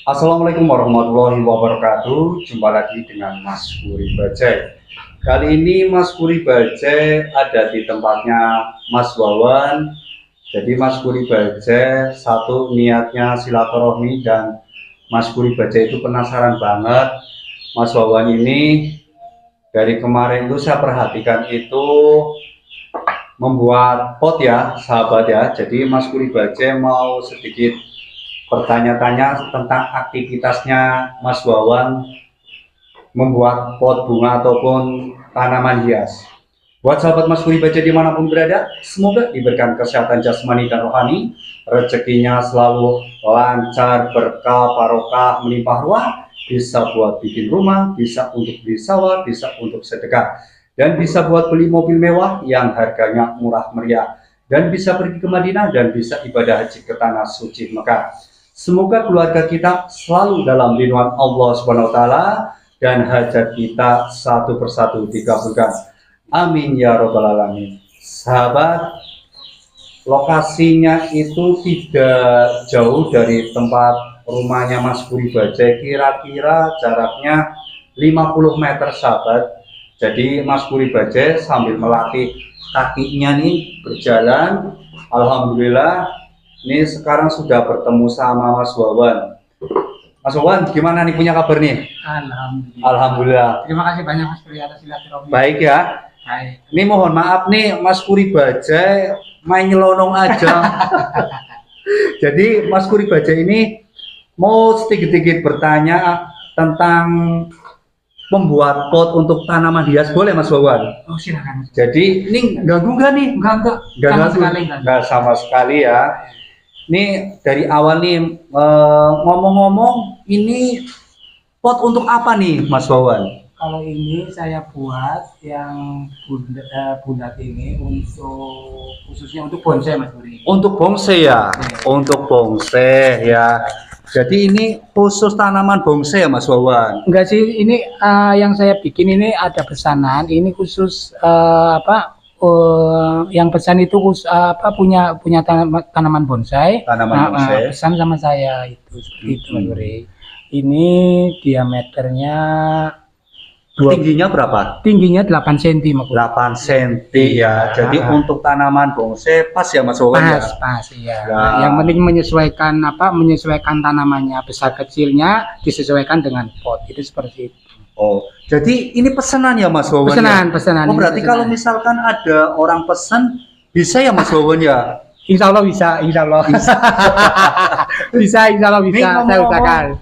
Assalamualaikum warahmatullahi wabarakatuh. Jumpa lagi dengan Mas Puri Bajai. Kali ini Mas Puri Bajai ada di tempatnya Mas Wawan. Jadi Mas Puri Bajai satu niatnya silaturahmi dan Mas Puri Bajai itu penasaran banget. Mas Wawan ini dari kemarin itu saya perhatikan itu membuat pot ya, sahabat ya. Jadi Mas Puri Bajai mau sedikit bertanya-tanya tentang aktivitasnya Mas Wawan membuat pot bunga ataupun tanaman hias. Buat sahabat Mas Puri Bajai dimanapun berada, semoga diberikan kesehatan jasmani dan rohani, rezekinya selalu lancar, berkah, barokah, melimpah ruah, bisa buat bikin rumah, bisa untuk beli sawah, bisa untuk sedekah, dan bisa buat beli mobil mewah yang harganya murah meriah, dan bisa pergi ke Madinah dan bisa ibadah haji ke tanah suci Mekah. Semoga keluarga kita selalu dalam lindungan Allah Subhanahu wa taala dan hajat kita satu persatu dikabulkan. Amin ya robbal alamin. Sahabat, lokasinya itu tidak jauh dari tempat rumahnya Mas Puri Bajai, kira-kira jaraknya 50 meter sahabat. Jadi Mas Puri Bajai sambil melatih kakinya nih berjalan. Alhamdulillah ini sekarang sudah bertemu sama Mas Wawan. Mas Wawan, gimana nih punya kabar nih? Alhamdulillah. Alhamdulillah. Terima kasih banyak Mas Puri atas silaturahmi. Baik ya. Baik. Ini mohon maaf nih Mas Puri Bajai main nyelonong aja. Jadi Mas Puri Bajai ini mau sedikit-sedikit bertanya tentang membuat pot untuk tanaman hias, boleh Mas Wawan? Oh silakan. Jadi ini ganggu nggak nih? Enggak. Sama sekali enggak. Nggak sama sekali ya. Ini dari awal nih ngomong-ngomong, ini pot untuk apa nih Mas Wawan? Kalau ini saya buat yang bulat ini untuk khususnya untuk bonsai Mas Puri. Untuk bonsai ya? Untuk bonsai ya. Jadi ini khusus tanaman bonsai ya Mas Wawan? Enggak sih, ini yang saya bikin ini ada pesanan. Ini khusus yang pesan itu punya tanaman bonsai. Tanaman bonsai. Pesan sama saya itu seperti itu Mas Puri. Ini diameternya Tingginya berapa? Tingginya 8 cm Mas Puri. 8 cm ya. Jadi untuk tanaman bonsai pas ya Mas Wawan ya? Pas ya. Yang penting menyesuaikan tanamannya, besar kecilnya disesuaikan dengan pot. Itu seperti itu. Oh, jadi ini pesanan ya Mas Wawan? Pesanan. Oh, berarti kalau misalkan ada orang pesan bisa ya Mas Wawan ya? Insya Allah bisa. Insya Allah bisa. Saya usahakan.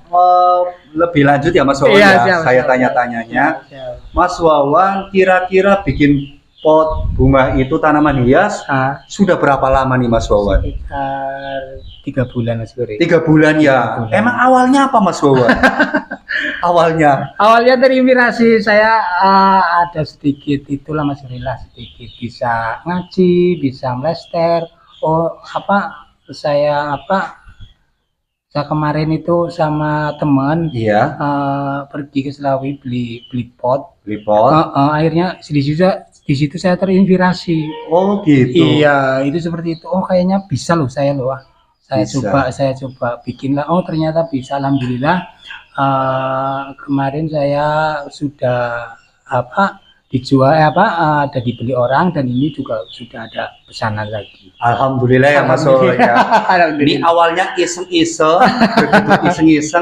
Lebih lanjut ya Mas Wawan ya? Saya tanya-tanyanya. Mas Wawan kira-kira bikin pot bunga itu tanaman hias sudah berapa lama nih Mas Wawan? Sekitar 3 bulan Mas Puri. 3 bulan ya. Emang awalnya apa Mas Wawan? Awalnya terinspirasi saya ada sedikit itulah Mas Puri lah, sedikit bisa ngaji, bisa melester. Saya kemarin itu sama teman pergi ke Selawi beli pot. Akhirnya di situ saya terinspirasi. Oh gitu. Iya, itu seperti itu. Oh kayaknya bisa loh saya loh. Saya coba bikin lah. Oh ternyata bisa. Alhamdulillah. Kemarin saya sudah dijual ada dibeli orang, dan ini juga sudah ada pesanan lagi. Alhamdulillah ya Mas Wawan ya. Ini awalnya iseng-iseng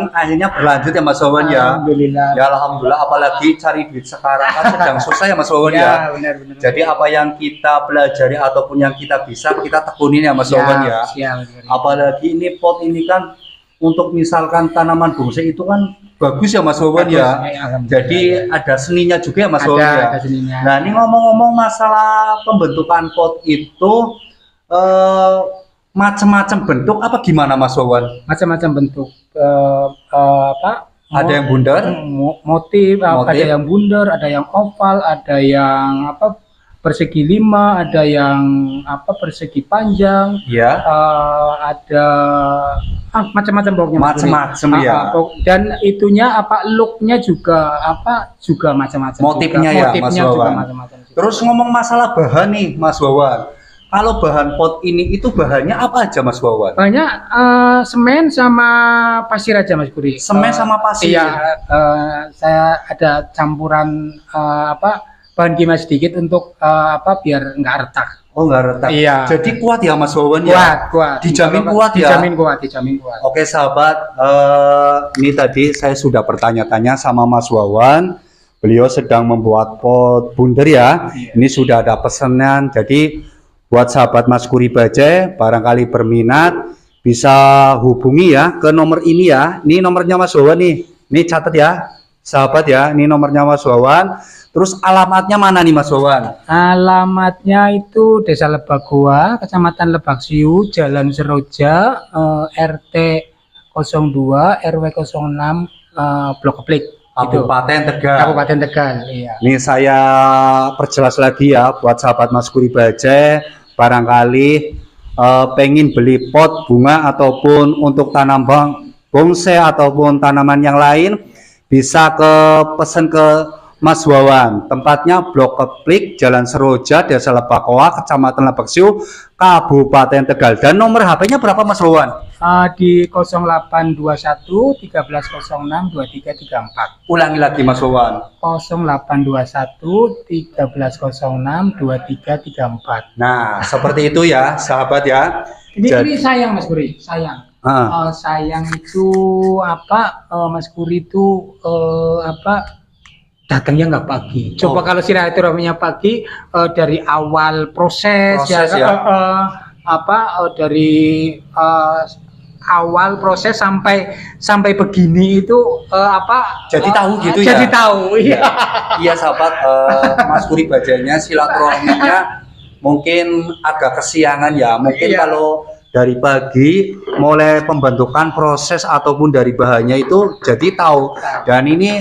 akhirnya berlanjut ya Mas Wawan ya. Alhamdulillah. Ya alhamdulillah, apalagi cari duit sekarang kan sedang susah ya Mas Wawan ya. Benar. Jadi apa yang kita pelajari ataupun yang kita bisa kita tekunin ya Mas Wawan ya. Apalagi ini pot ini kan untuk misalkan tanaman bonsai itu kan bagus ya Mas Wawan ya. Jadi ada seninya juga ya Mas Wawan ya. Ada seninya. Nah ini ngomong-ngomong masalah pembentukan pot itu macam-macam bentuk apa gimana Mas Wawan? Macam-macam bentuk. Ada yang bundar, motif, ada yang bundar, ada yang oval, ada yang persegi 5, ada yang persegi panjang. Ya. Ada macam-macam pokoknya. Macam-macam ya. Dan itunya looknya juga macam-macam. Motifnya ya Mas Wawan. Macam-macam. Terus ngomong masalah bahan nih Mas Wawan. Kalau bahan pot ini itu bahannya apa aja Mas Wawan? Banyak semen sama pasir aja Mas Budi. Semen sama pasir. Iya, saya ada campuran bahan kimia sedikit untuk biar nggak retak. Oh, nggak retak. Iya. Jadi kuat ya Mas Wawan ya? Kuat. Dijamin kuat ya? Dijamin kuat. Oke sahabat, ini tadi saya sudah bertanya-tanya sama Mas Wawan. Beliau sedang membuat pot bundar ya. Iya. Ini sudah ada pesanan. Jadi buat sahabat Mas Kuri Bajai, barangkali berminat bisa hubungi ya ke nomor ini ya. Ini nomornya Mas Wawan nih. Ini catat ya, sahabat ya. Ini nomornya Mas Wawan. Terus alamatnya mana nih Mas Wawan? Alamatnya itu Desa Lebak Goa, Kecamatan Lebak Siu, Jalan Seroja, RT 02, RW 06, Blok Keplik. Kabupaten Tegal. Kabupaten Tegal, iya. Ini saya perjelas lagi ya buat sahabat Mas Kuri Bajai, barangkali pengen beli pot bunga ataupun untuk tanam bonsai ataupun tanaman yang lain, bisa pesen ke Mas Wawan. Tempatnya Blok Keplik, Jalan Seroja, Desa Lebak Goa, Kecamatan Lebak Siu, Kabupaten Tegal. Dan nomor HP-nya berapa Mas Wawan? Di 0821 1306 2334. Ulangi lagi Mas Wawan. 0821 1306 2334. Nah, seperti itu ya, sahabat ya. Ini sayang Mas Buri, sayang. Sayang itu Mas Buri itu datangnya nggak pagi. Coba kalau silaturahminya pagi, dari awal proses ya. Dari awal proses sampai begini itu jadi tahu gitu ya. Jadi tahu, iya. Iya sahabat, Mas Kuri Bajainya silaturahminya mungkin agak kesiangan ya. Mungkin kalau dari pagi mulai pembentukan proses ataupun dari bahannya itu jadi tahu. Dan ini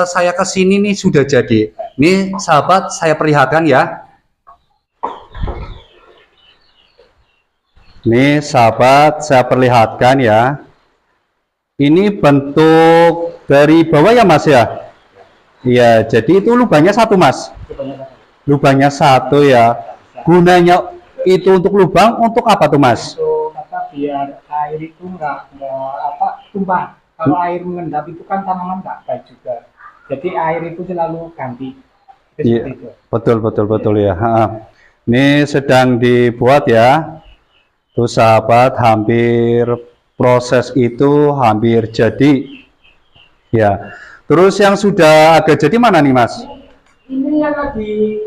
saya kesini nih sudah jadi. Ini sahabat saya perlihatkan ya. Nih sahabat saya perlihatkan ya. Ini bentuk dari bawah ya Mas ya. Iya, jadi itu lubangnya satu Mas. Lubangnya satu ya. Gunanya itu untuk lubang untuk apa tuh Mas? Untuk biar air itu nggak tumpah. Kalau air mengendap itu kan tanaman nggak baik juga. Jadi air itu selalu ganti. Iya, betul ya. Ini sedang dibuat ya. Tuh sahabat, hampir proses itu hampir jadi. Ya. Terus yang sudah agak jadi mana nih Mas? Ini yang lagi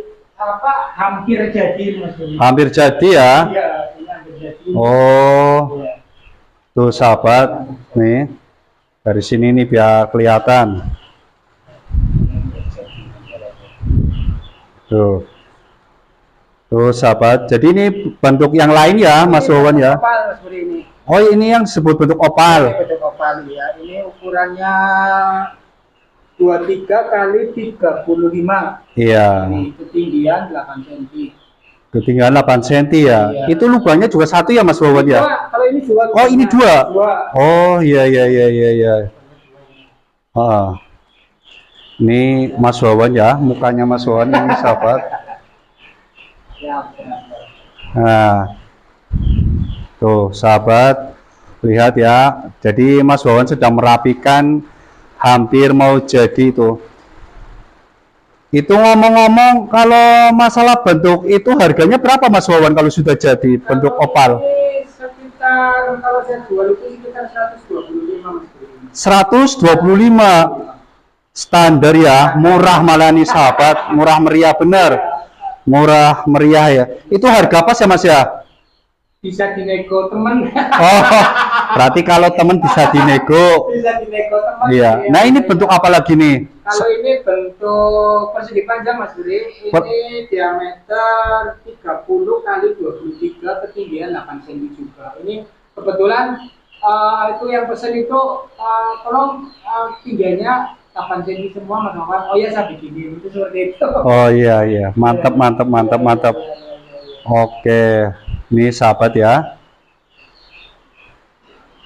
hampir jadi Mas. Hampir jadi ya? Iya, ini hampir jadi. Oh. Ya. Tuh sahabat, nih. Dari sini nih biar kelihatan. Tuh. Tuh sahabat, jadi ini bentuk yang lain ya Mas Wawan ya? Opal seperti ini. Oh ini yang disebut bentuk opal. Ini bentuk opal ya. Ini ukurannya 23 kali 35. Iya. Ini ketinggian 8 cm. Ketinggian 8 cm ya. Iya. Itu lubangnya juga satu ya Mas Wawan ya? Kalau ini dua. Oh ini dua. Dua. Oh iya. Ini Mas Wawan ya, mukanya Mas Wawan ini sahabat. Nah, tuh sahabat, lihat ya. Jadi Mas Wawan sedang merapikan, hampir mau jadi itu. Itu ngomong-ngomong, kalau masalah bentuk itu harganya berapa Mas Wawan kalau sudah jadi bentuk opal? Ini sekitar, kalau saya jual itu sekitar 125 Mas. 125 standar ya, murah malah nih sahabat, murah meriah bener. Murah meriah ya. Itu harga pas ya Mas ya? Bisa dinego teman. Oh, berarti kalau teman bisa dinego. Bisa dinego teman. Iya. Nah ini bentuk apa lagi nih? Kalau ini bentuk persegi panjang Mas Budi. Ini diameter 30 kali 23, ketinggian 8 cm juga. Ini kebetulan itu yang pesen itu tolong tingginya 8 cm semua Mas Wawan. Oh ya saya bikinin itu seperti itu. Oh iya. Mantap. Oke. Ini sahabat ya.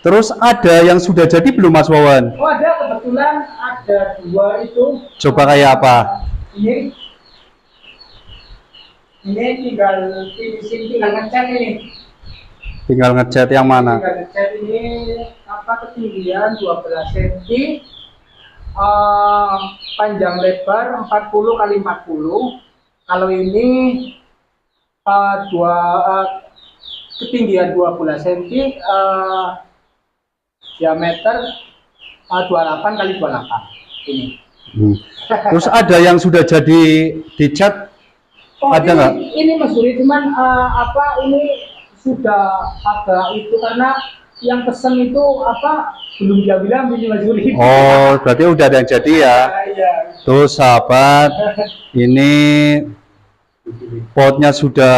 Terus ada yang sudah jadi belum Mas Wawan? Oh ada, kebetulan ada dua itu. Coba kayak apa? Ini Ini tinggal finishing, tinggal ngecat ini. Tinggal ngecat yang mana? Tinggal ngecat ini apa ketinggian 12 cm, panjang lebar 40 kali 40. Kalau ini ketinggian 12 cm, diameter 28 kali 28 ini. Terus ada yang sudah jadi dicat? Ada nggak? Ini Mas Budi, cuman ini sudah agak itu karena yang pesen itu belum dia bilang ini Mas Budi. Oh, berarti udah ada yang jadi ya. Iya. Tuh sahabat, ini potnya sudah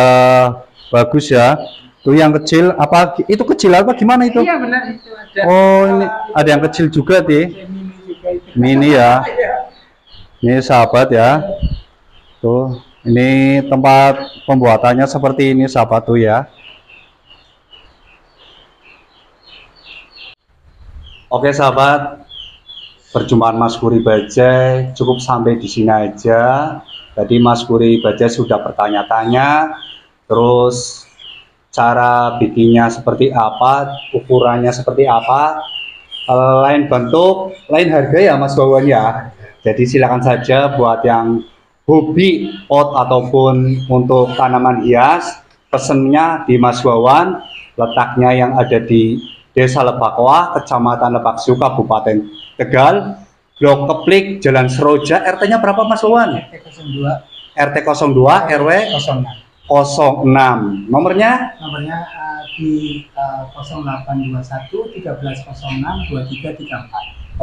bagus ya. Tuh yang kecil apa? Itu kecil apa gimana itu? Iya benar itu ada. Oh, ini ada yang kecil juga deh. Mini juga itu. Mini ya. Iya. Ini sahabat ya. Tuh, ini tempat pembuatannya seperti ini sahabat tuh ya. Oke sahabat, perjumpaan Mas Guri Bajai cukup sampai di sini aja. Tadi Mas Guri Bajai sudah bertanya-tanya, terus cara bikinnya seperti apa, ukurannya seperti apa, lain bentuk, lain harga ya Mas Wawan ya. Jadi silakan saja buat yang hobi pot ataupun untuk tanaman hias, pesennya di Mas Wawan, letaknya yang ada di Desa Lebakwa, Kecamatan Lebaksu, Kabupaten Tegal, Blok Keplik, Jalan Seroja. RT-nya berapa Mas Wawan? RT 02 RW 06. Nomornya di 0821 1306 2334.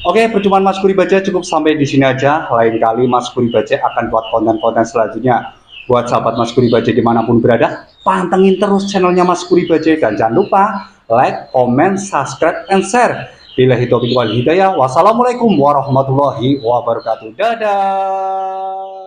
Oke, perjumpaan Mas Guri Bajai cukup sampai di sini aja. Lain kali Mas Guri Bajai akan buat konten-konten selanjutnya. Buat sahabat Mas Guri Bajai dimanapun berada, pantengin terus channelnya Mas Guri Bajai dan jangan lupa like, comment, subscribe, and share. Billahi taufiq wal hidayah. Wassalamualaikum warahmatullahi wabarakatuh. Dadah.